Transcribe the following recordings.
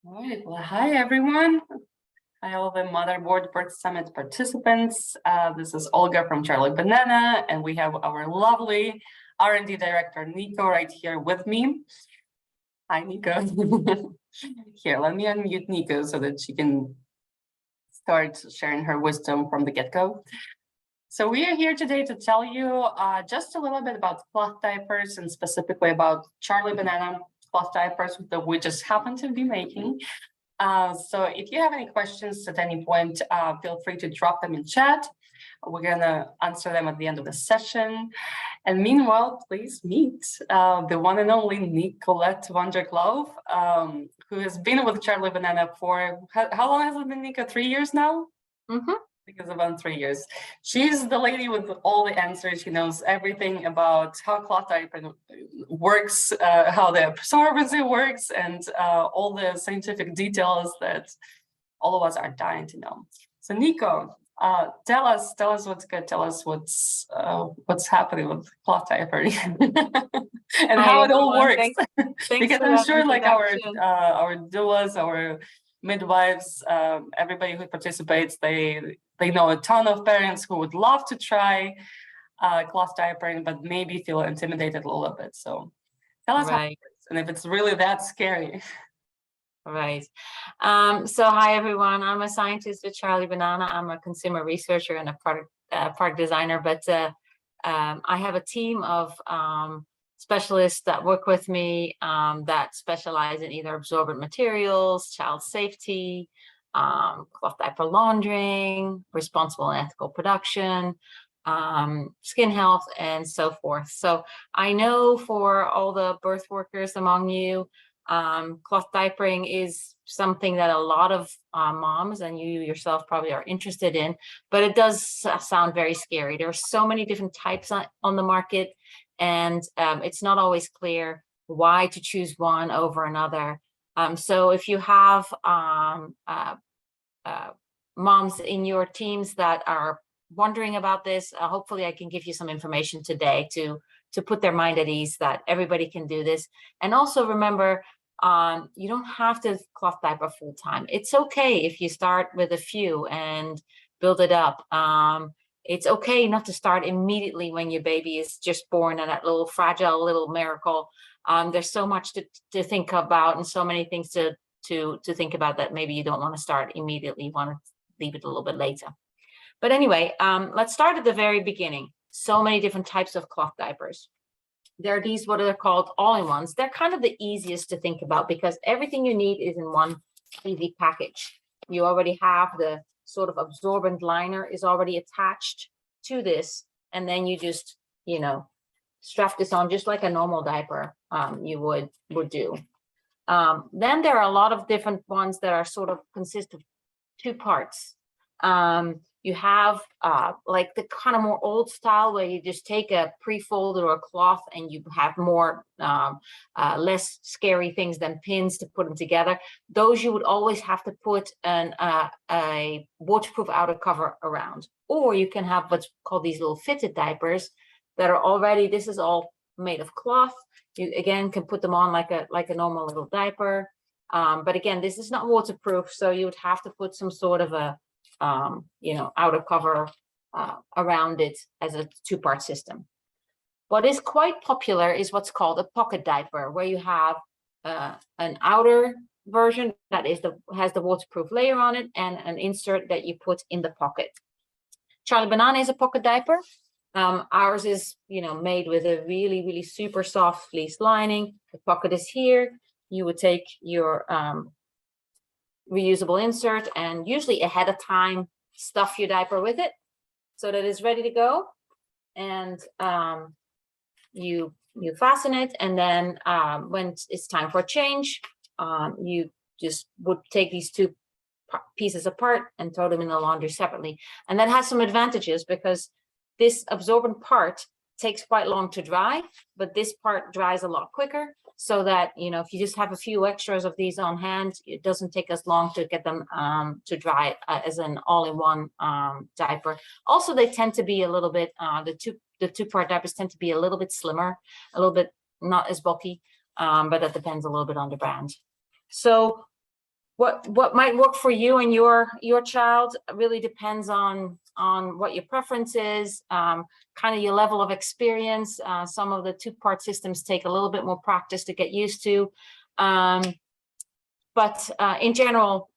All right. Well, hi, everyone. Hi, all the Motherboard Birth Summit participants. This is Olga from Charlie Banana, and we have our lovely R&D Director, Nico, right here with me. Hi, Nico. Here, let me unmute Nico so that she can start sharing her wisdom from the get-go. So we are here today to tell you just a little bit about cloth diapers and specifically about Charlie Banana cloth diapers that we just happen to be making. So if you have any questions at any point, feel free to drop them in chat. We're gonna answer them at the end of the session. And meanwhile, please meet the one and only Nicolette van der Kloof, who has been with Charlie Banana for, how long has it been, Nico? 3 years now? Mm-hmm. I think it's about 3 years. She's the lady with all the answers. She knows everything about how cloth diaper works, how the absorbency works, and all the scientific details that all of us are dying to know. So Nico, tell us what's good. Tell us what's happening with cloth diaper and how it all works. Thanks Because I'm sure, like our doulas, our midwives, everybody who participates, they know a ton of parents who would love to try cloth diapering, but maybe feel intimidated a little bit. So tell us how it works, and if it's really that scary. Right. So hi, everyone. I'm a scientist with Charlie Banana. I'm a consumer researcher and a product designer, but I have a team of specialists that work with me that specialize in either absorbent materials, child safety, cloth diaper laundering, responsible and ethical production, skin health, and so forth. So I know for all the birth workers among you, cloth diapering is something that a lot of moms and you yourself probably are interested in, but it does sound very scary. There are so many different types on the market, and it's not always clear why to choose one over another. So if you have moms in your teams that are wondering about this, hopefully I can give you some information today to put their mind at ease that everybody can do this. And also remember, you don't have to cloth diaper full time. It's okay if you start with a few and build it up. It's okay not to start immediately when your baby is just born and that little fragile little miracle. There's so much to think about and so many things to think about that maybe you don't want to start immediately. You want to leave it a little bit later. But anyway, let's start at the very beginning. So many different types of cloth diapers. There are these, what are they called, all-in-ones. They're kind of the easiest to think about because everything you need is in one easy package. You already have the sort of absorbent liner is already attached to this, and then you just, strap this on just like a normal diaper you would do. Then there are a lot of different ones that are sort of consist of two parts. You have like the kind of more old style where you just take a pre-folded or a cloth and you have more less scary things than pins to put them together. Those you would always have to put a waterproof outer cover around. Or you can have what's called these little fitted diapers that are already, this is all made of cloth. You again can put them on like a normal little diaper. But again, this is not waterproof, so you would have to put some sort of a outer cover around it as a two-part system. What is quite popular is what's called a pocket diaper, where you have an outer version that has the waterproof layer on it and an insert that you put in the pocket. Charlie Banana is a pocket diaper. Ours is made with a really, really super soft fleece lining. The pocket is here. You would take your reusable insert and usually ahead of time stuff your diaper with it so that it's ready to go, and you fasten it, and then when it's time for a change, you just would take these two pieces apart and throw them in the laundry separately. And that has some advantages because this absorbent part takes quite long to dry, but this part dries a lot quicker, so that if you just have a few extras of these on hand, it doesn't take as long to get them to dry as an all-in-one diaper. Also, they tend to be a little bit the two-part diapers tend to be a little bit slimmer, a little bit not as bulky, but that depends a little bit on the brand. So what might work for you and your child really depends on what your preference is, kind of your level of experience. Some of the 2-part systems take a little bit more practice to get used to, but in general,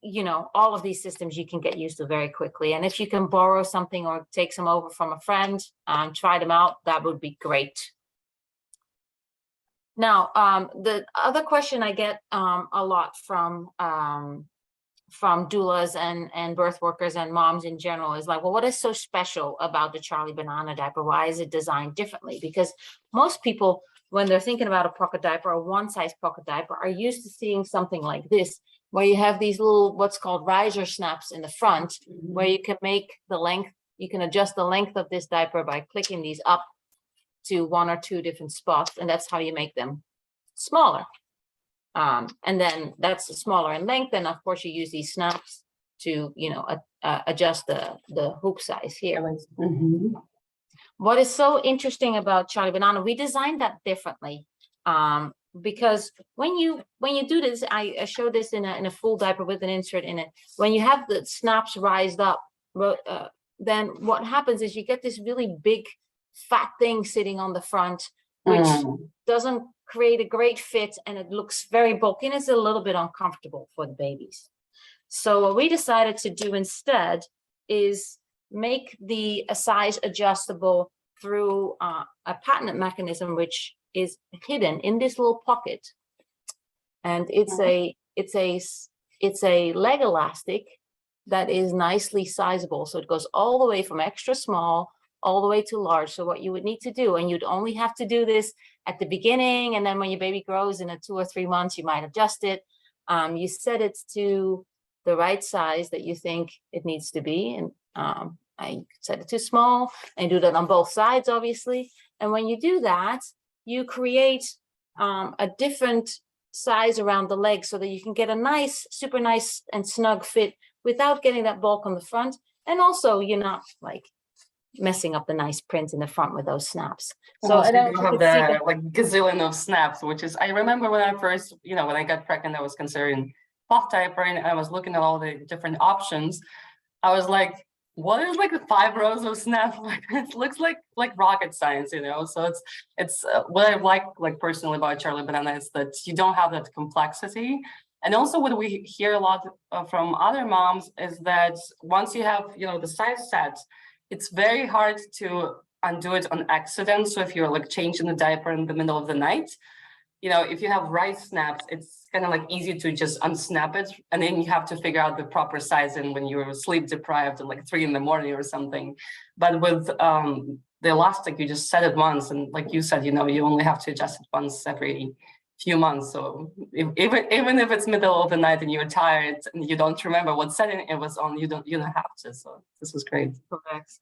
you know, all of these systems you can get used to very quickly. And if you can borrow something or take some over from a friend, try them out, that would be great. Now, the other question I get a lot from doulas and birth workers and moms in general is like, well, what is so special about the Charlie Banana diaper? Why is it designed differently? Because most people, when they're thinking about a pocket diaper, a one-size pocket diaper, are used to seeing something like this, where you have these little, what's called riser snaps in the front, where you can make the length, you can adjust the length of this diaper by clicking these up to 1 or 2 different spots, and that's how you make them smaller. And then that's smaller in length, and of course you use these snaps to, you know, adjust the hoop size here. What is so interesting about Charlie Banana, we designed that differently, because when you do this, I show this in a full diaper with an insert in it. When you have the snaps rised up, then what happens is you get this really big fat thing sitting on the front, which doesn't create a great fit, and it looks very bulky, and it's a little bit uncomfortable for the babies. So what we decided to do instead is make the size adjustable through a patented mechanism which is hidden in this little pocket, and it's a leg elastic that is nicely sizable. So it goes all the way from extra small all the way to large. So what you would need to do, and you'd only have to do this at the beginning, and then when your baby grows in 2 or 3 months, you might adjust it. You set it to the right size that you think it needs to be, and I set it too small, and do that on both sides, obviously. And when you do that, you create a different size around the leg so that you can get a nice, super nice and snug fit without getting that bulk on the front. And also you're not like messing up the nice print in the front with those snaps. So I don't have the like gazillion of snaps, which is, I remember when I first, you know, when I got pregnant, I was considering cloth diapering, and I was looking at all the different options. I was like, what is like 5 rows of snaps? Like, it looks like rocket science, you know? So it's what I like personally about Charlie Banana is that you don't have that complexity. And also what we hear a lot from other moms is that once you have, you know, the size set, it's very hard to undo it on accident. So if you're like changing the diaper in the middle of the night, you know, if you have right snaps, it's kind of like easy to just unsnap it. And then you have to figure out the proper sizing when you're sleep deprived at like 3 in the morning or something. But with the elastic, you just set it once. And like you said, you know, you only have to adjust it once every few months. So even if it's middle of the night and you're tired and you don't remember what setting it was on, you don't have to. So this was great. Correct.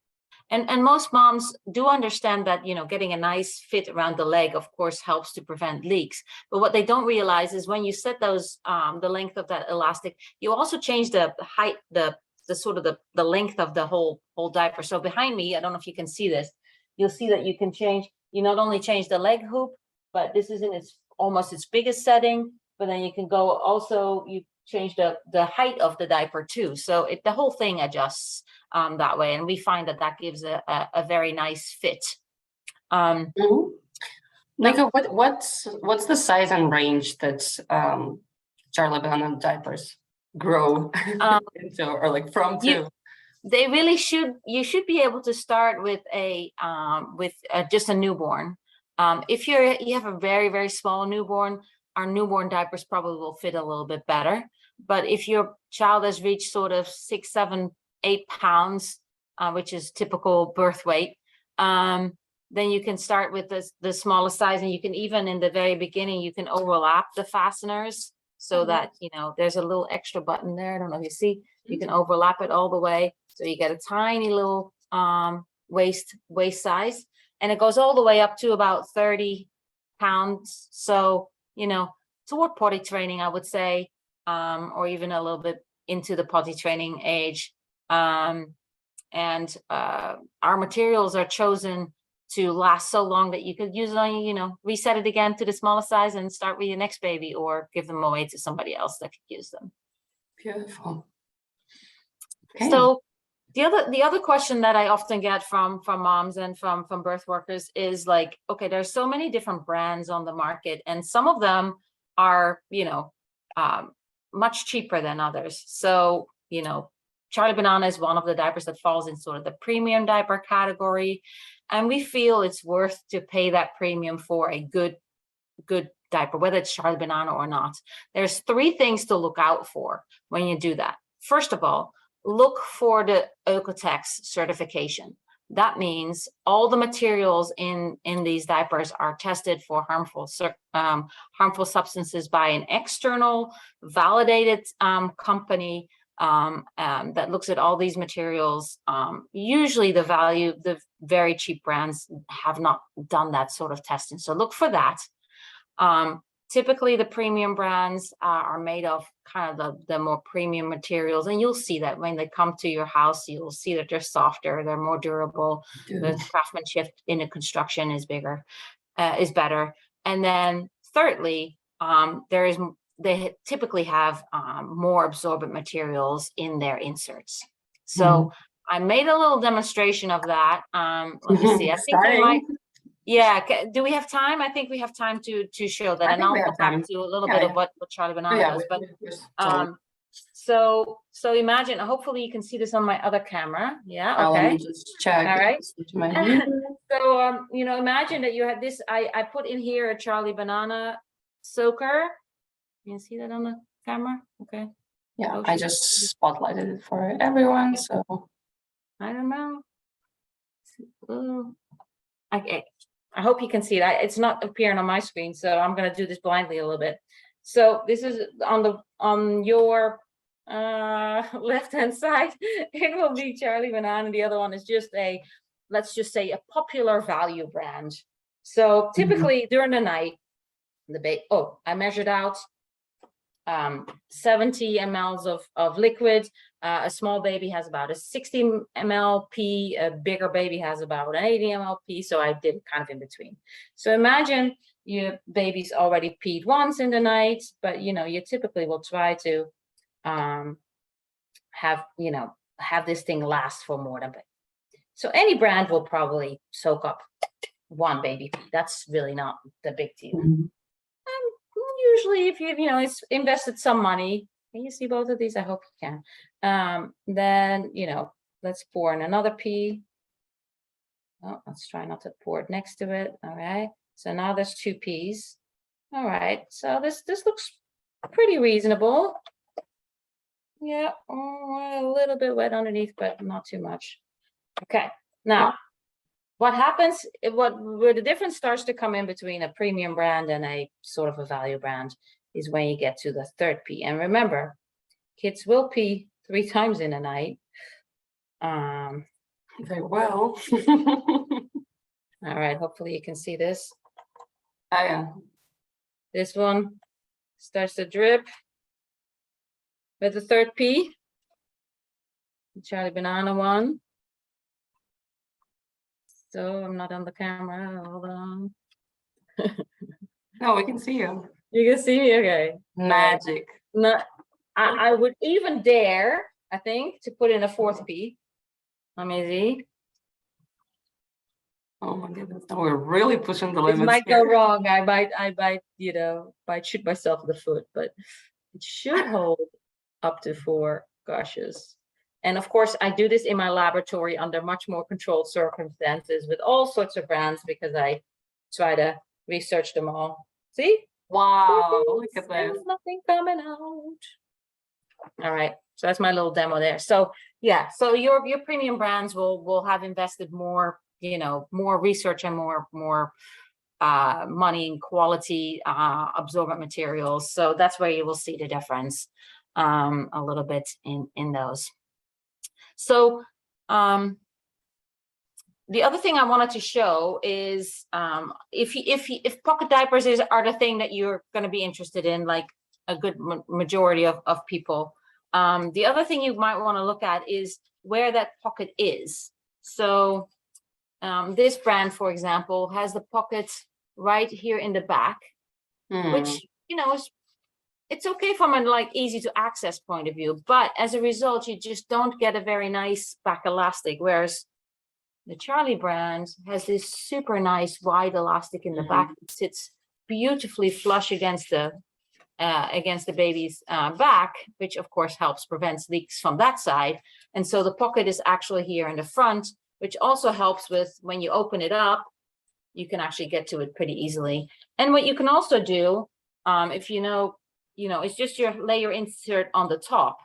And most moms do understand that, you know, getting a nice fit around the leg, of course, helps to prevent leaks. But what they don't realize is when you set those, the length of that elastic, you also change the height, the sort of the length of the whole diaper. So behind me, I don't know if you can see this, you'll see that you can change, you not only change the leg hoop, but this is in its almost its biggest setting, but then you can go also, you change the height of the diaper too. So the whole thing adjusts that way. And we find that gives a very nice fit. Nico, what's the size and range that Charlie Banana diapers grow into, or like from to? They really should. You should be able to start with just a newborn. If you have a very, very small newborn, our newborn diapers probably will fit a little bit better. But if your child has reached sort of 6, 7, 8 pounds, which is typical birth weight, then you can start with the smallest size, and you can even in the very beginning, you can overlap the fasteners so that, you know, there's a little extra button there. I don't know if you see, you can overlap it all the way. So you get a tiny little waist size, and it goes all the way up to about 30 pounds. So, you know, toward potty training, I would say, or even a little bit into the potty training age. And our materials are chosen to last so long that you could use it on, you know, reset it again to the smallest size and start with your next baby, or give them away to somebody else that could use them. Beautiful. Okay. So the other question that I often get from moms and from birth workers is like, okay, there's so many different brands on the market, and some of them are, much cheaper than others. So, Charlie Banana is one of the diapers that falls in sort of the premium diaper category. And we feel it's worth to pay that premium for a good diaper, whether it's Charlie Banana or not. There's 3 things to look out for when you do that. First of all, look for the Oeko-Tex certification. That means all the materials in these diapers are tested for harmful substances by an external validated company that looks at all these materials. Usually the very cheap brands have not done that sort of testing. So look for that. Typically the premium brands are made of kind of the more premium materials, and you'll see that when they come to your house. You'll see that they're softer, they're more durable. The craftsmanship in the construction is better. And then thirdly, they typically have more absorbent materials in their inserts. So I made a little demonstration of that. Let me see. I think I might. Yeah, do we have time? I think we have time to show that, and I'll go back to a little bit of what Charlie Banana does. But so imagine. Hopefully, you can see this on my other camera. Yeah. Okay. Let me just check. All right. So imagine that you had this. I put in here a Charlie Banana soaker. You can see that on the camera. Okay. Yeah, I just spotlighted it for everyone. So I don't know. Okay. I hope you can see it. It's not appearing on my screen, so I'm going to do this blindly a little bit. So this is on your left-hand side. It will be Charlie Banana. The other one is just let's just say a popular value brand. So typically during the night, I measured out 70 mLs of liquid. A small baby has about a 60 ml pee, a bigger baby has about an 80 ml pee, so I did kind of in between. So imagine your baby's already peed once in the night, but you typically will try to have this thing last for more than that. So any brand will probably soak up one baby pee. That's really not the big deal. Usually if it's invested some money, can you see both of these? I hope you can. Then let's pour in another pee. Let's try not to pour it next to it. All right, so now there's 2 peas. All right, so this looks pretty reasonable. Yeah, a little bit wet underneath, but not too much. Okay, now what happens, where the difference starts to come in between a premium brand and a sort of a value brand is when you get to the 3rd pee. And remember, kids will pee 3 times in a night. Very well. All right, hopefully you can see this. Yeah. This one starts to drip with the 3rd pee. The Charlie Banana one. So I'm not on the camera. Hold on. No, we can see you. You can see me, okay. Magic. No, I would even dare, I think, to put in a 4th pee. Let me see. Oh my goodness, now we're really pushing the limits. It might go wrong. I might shoot myself in the foot, but it should hold up to 4 gushes. And of course, I do this in my laboratory under much more controlled circumstances with all sorts of brands because I try to research them all. See? Wow, look at this. There's nothing coming out. All right, so that's my little demo there. So yeah, so your premium brands will have invested more, more research and more money in quality absorbent materials. So that's where you will see the difference a little bit in those. So the other thing I wanted to show is if pocket diapers are the thing that you're going to be interested in, like a good majority of people, the other thing you might want to look at is where that pocket is. So this brand, for example, has the pocket right here in the back, which it's okay from a like easy to access point of view, but as a result, you just don't get a very nice back elastic. Whereas the Charlie brand has this super nice wide elastic in the back. It sits beautifully flush against the baby's back, which of course helps prevent leaks from that side. And so the pocket is actually here in the front, which also helps with when you open it up, you can actually get to it pretty easily. And what you can also do, if you know, it's just lay your insert on the top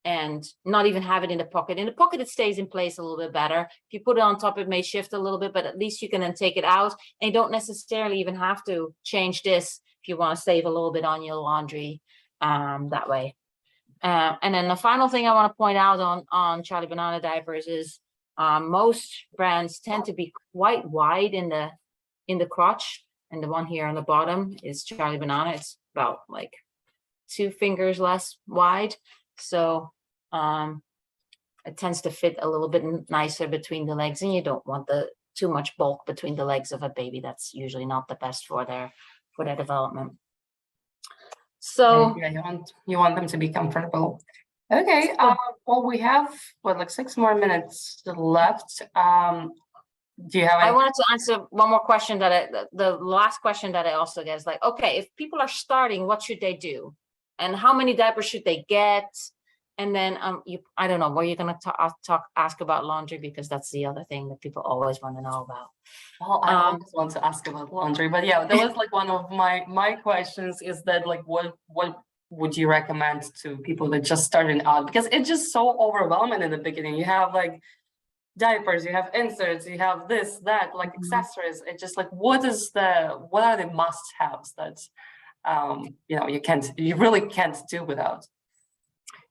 and not even have it in the pocket. In the pocket, it stays in place a little bit better. If you put it on top, it may shift a little bit, but at least you can then take it out and you don't necessarily even have to change this if you want to save a little bit on your laundry that way. And then the final thing I want to point out on Charlie Banana diapers is most brands tend to be quite wide in the crotch, and the one here on the bottom is Charlie Banana. It's about like 2 fingers less wide, so it tends to fit a little bit nicer between the legs, and you don't want too much bulk between the legs of a baby. That's usually not the best for their development. So yeah, you want them to be comfortable. Okay, well, we have like 6 more minutes left. Do you have I wanted to answer one more question the last question that I also get is like, okay, if people are starting, what should they do? And how many diapers should they get? And then I don't know, were you gonna ask about laundry, because that's the other thing that people always want to know about. Well, I always want to ask about laundry, but yeah, that was like one of my questions, is that like what would you recommend to people that just starting out, because it's just so overwhelming in the beginning. You have like diapers, you have inserts, you have this, that, like accessories. It's just like, what are the must-haves that you really can't do without?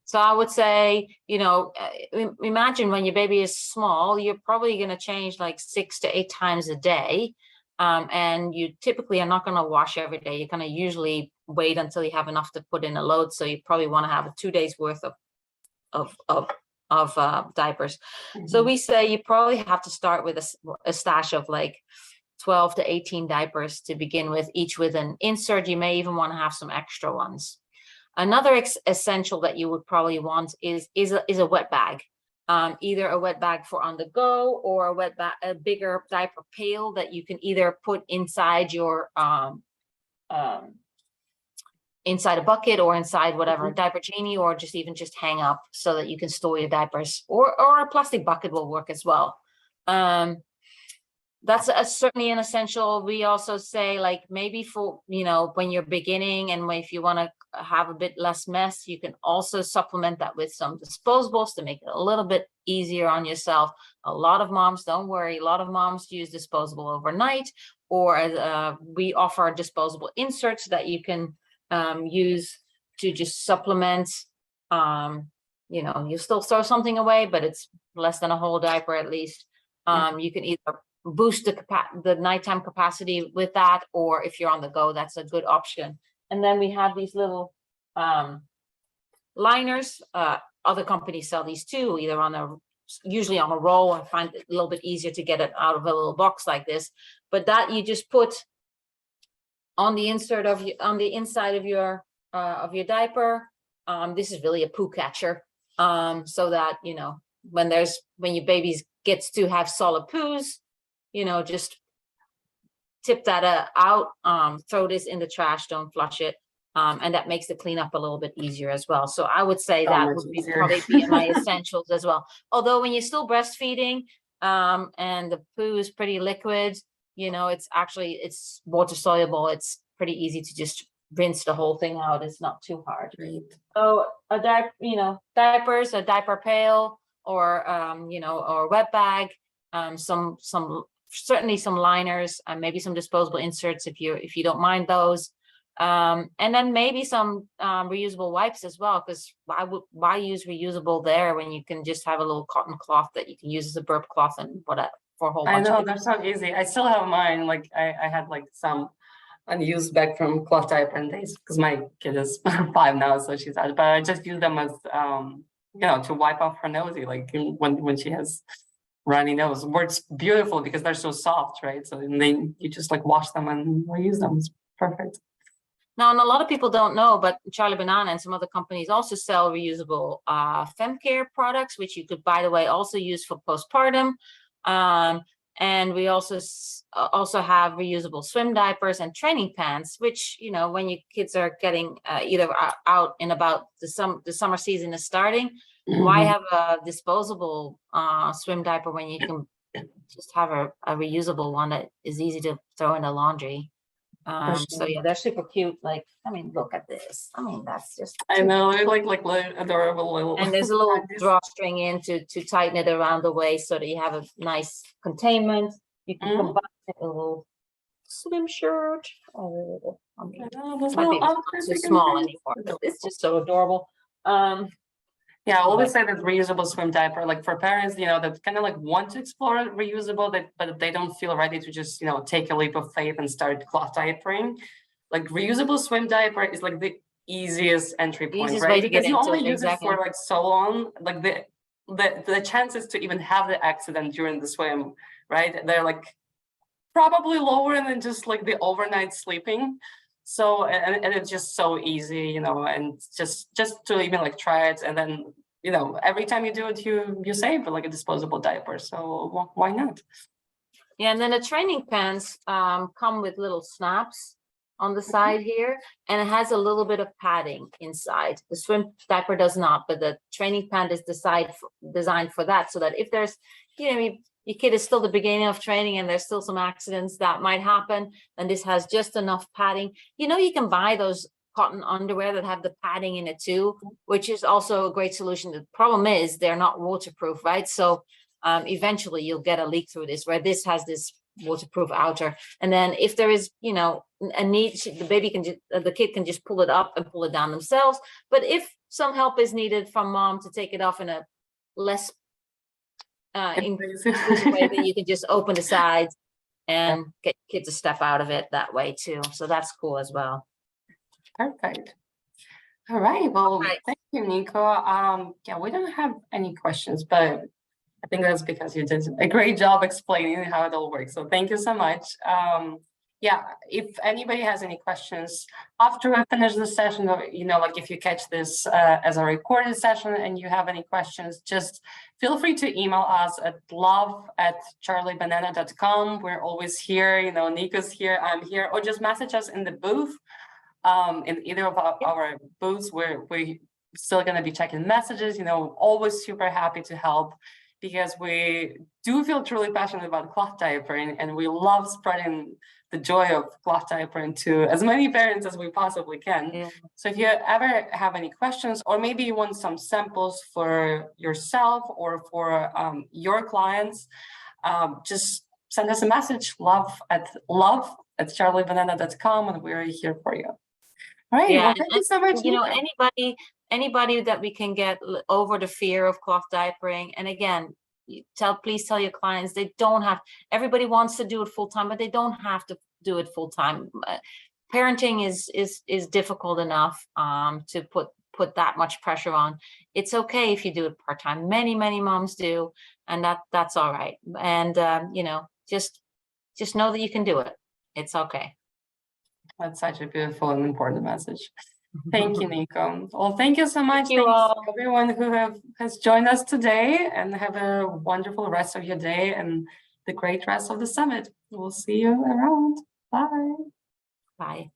So I would say, imagine when your baby is small, you're probably going to change like 6 to 8 times a day. And you typically are not going to wash every day. You're going to usually wait until you have enough to put in a load. So you probably want to have 2 days worth of diapers. So we say you probably have to start with a stash of like 12 to 18 diapers to begin with, each with an insert. You may even want to have some extra ones. Another essential that you would probably want is a wet bag, either a wet bag for on the go, or a bigger diaper pail that you can either put inside your inside a bucket or inside whatever diaper genie, or just hang up so that you can store your diapers, or a plastic bucket will work as well. That's certainly an essential. We also say, like, maybe for, when you're beginning and if you want to have a bit less mess, you can also supplement that with some disposables to make it a little bit easier on yourself. A lot of moms, don't worry, a lot of moms use disposable overnight, or we offer disposable inserts that you can use to just supplement. You still throw something away, but it's less than a whole diaper at least. You can either boost the nighttime capacity with that, or if you're on the go, that's a good option. And then we have these little liners. Other companies sell these too, either usually on a roll. I find it a little bit easier to get it out of a little box like this, but that you just put on the insert on the inside of your diaper. This is really a poo catcher, so that when your baby gets to have solid poos, just tip that out, throw this in the trash, don't flush it, and that makes the cleanup a little bit easier as well. So I would say that would probably be my essentials as well. Although when you're still breastfeeding, and the poo is pretty liquid, it's water soluble. It's pretty easy to just rinse the whole thing out. It's not too hard. Great. So a diapers, a diaper pail, or or wet bag, certainly some liners, and maybe some disposable inserts if you don't mind those, and then maybe some reusable wipes as well, because why use reusable there when you can just have a little cotton cloth that you can use as a burp cloth and whatever for a whole bunch. I know, they're so easy. I still have mine. Like I had like some unused back from cloth diaper and days, because my kid is 5 now, so she's out. But I just use them as to wipe off her nosy, like when she has runny nose. Works beautiful because they're so soft, right? So then you just like wash them and reuse them. It's perfect. Now, and a lot of people don't know, but Charlie Banana and some other companies also sell reusable fem care products, which you could, by the way, also use for postpartum. And we also have reusable swim diapers and training pants, which, you know, when your kids are getting either out and about, the summer season is starting, why have a disposable swim diaper when you can just have a reusable one that is easy to throw in the laundry? So yeah, they're super cute. Like, I mean, look at this. I mean, that's just. I know, they're like adorable little. And there's a little drawstring in to tighten it around the waist so that you have a nice containment. You can combine it with a little swim shirt. Oh, I mean, my baby's not too small anymore, but it's just so adorable. Yeah, I always say that reusable swim diaper, like for parents, you know, that kind of like want to explore reusable, but they don't feel ready to just, you know, take a leap of faith and start cloth diapering. Like reusable swim diaper is like the easiest entry point, Easiest right? way to get Because you into only it, use it for like so long, like the chances to even have the accident during the swim, right? They're like probably lower than just like the overnight sleeping. So, and it's just so easy, you know, and just to even like try it, and then, you know, every time you do it, you save like a disposable diaper. So why not? Yeah, and then the training pants come with little snaps on the side here, and it has a little bit of padding inside. The swim diaper does not, but the training pant is designed for that, so that if there's, you know, your kid is still the beginning of training and there's still some accidents that might happen, and this has just enough padding. You know, you can buy those cotton underwear that have the padding in it too, which is also a great solution. The problem is they're not waterproof, right? So eventually you'll get a leak through this, where this has this waterproof outer. And then if there is, you know, a need, the kid can just pull it up and pull it down themselves. But if some help is needed from mom to take it off in a less inclusive way, that you can just open the sides and get kids to step out of it that way too. So that's cool as well. Perfect. All right. Well, thank you, Nico. Yeah, we don't have any questions, but I think that's because you did a great job explaining how it all works. So thank you so much. Yeah, if anybody has any questions after I finish the session, or, you know, like if you catch this as a recorded session and you have any questions, just feel free to email us at love@charliebanana.com. We're always here, you know, Nico's here, I'm here, or just message us in the booth. In either of our booths, we're still going to be checking messages, you know, always super happy to help, because we do feel truly passionate about cloth diapering, and we love spreading the joy of cloth diapering to as many parents as we possibly can. Yeah. So if you ever have any questions, or maybe you want some samples for yourself or for your clients, just send us a message, love@charliebanana.com, and we're here for you. All right. Yeah, well, thank you so much. You know, anybody that we can get over the fear of cloth diapering. And again, please tell your clients they don't have. Everybody wants to do it full time, but they don't have to do it full time. Parenting is difficult enough to put that much pressure on. It's okay if you do it part time. Many moms do, and that's all right. And you know, just know that you can do it. It's okay. That's such a beautiful and important message. Thank you, Nico. Well, thank you so much. Thank you all. Everyone who has joined us today, and have a wonderful rest of your day and the great rest of the summit. We'll see you around. Bye. Bye.